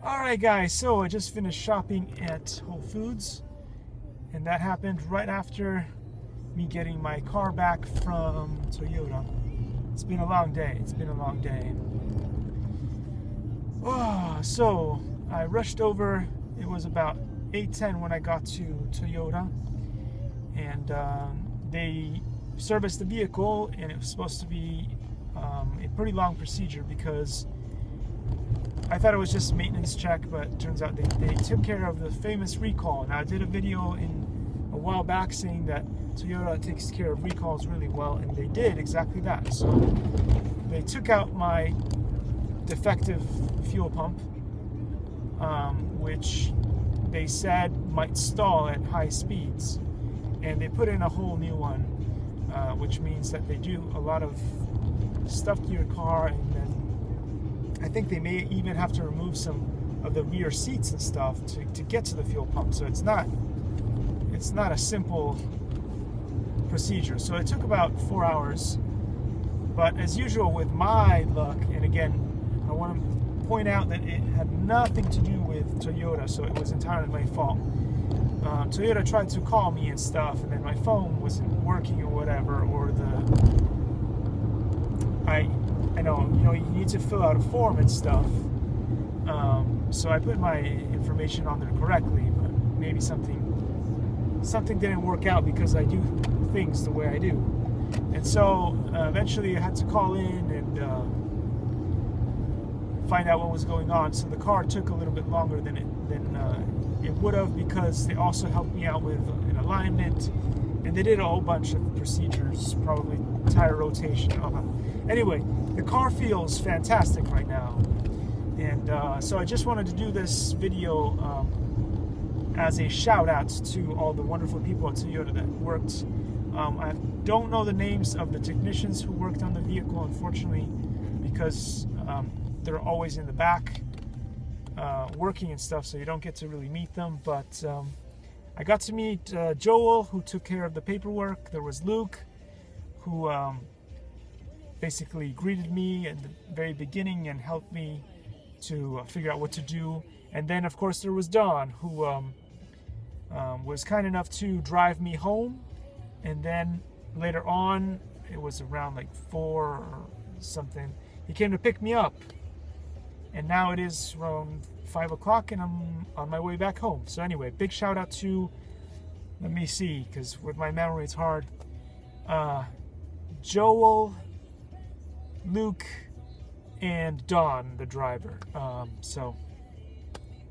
Alright guys, so I just finished shopping at Whole Foods, and that happened right after me getting my car back from Toyota. It's been a long day. So I rushed over. It was about 8:10 when I got to Toyota, and they serviced the vehicle, and it was supposed to be a pretty long procedure because I thought it was just maintenance check, but it turns out they took care of the famous recall. Now, I did a video a while back saying that Toyota takes care of recalls really well, and they did exactly that. So they took out my defective fuel pump, which they said might stall at high speeds, and they put in a whole new one, which means that they do a lot of stuff to your car, and then I think they may even have to remove some of the rear seats and stuff to get to the fuel pump. So it's not a simple procedure. So it took about 4 hours. But as usual with my luck, and again, I want to point out that it had nothing to do with Toyota, so it was entirely my fault. Toyota tried to call me and stuff, and then my phone wasn't working or whatever, or I know, you need to fill out a form and stuff. So I put my information on there correctly, but maybe something didn't work out because I do things the way I do. And so eventually I had to call in and find out what was going on. So the car took a little bit longer than it would have, because they also helped me out with an alignment, and they did a whole bunch of procedures, probably tire rotation. Anyway, the car feels fantastic right now, and so I just wanted to do this video as a shout out to all the wonderful people at Toyota that worked. I don't know the names of the technicians who worked on the vehicle, unfortunately, because they're always in the back working and stuff, so you don't get to really meet them. But I got to meet Joel, who took care of the paperwork. There was Luke, who basically greeted me in the very beginning and helped me to figure out what to do. And then, of course, there was Don, who was kind enough to drive me home. And then later on, it was around like 4 or something, he came to pick me up. And now it is around 5 o'clock, and I'm on my way back home. So anyway, big shout out to, let me see, because with my memory it's hard, Joel, Luke, and Don, the driver. So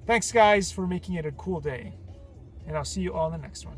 thanks guys for making it a cool day, and I'll see you all in the next one.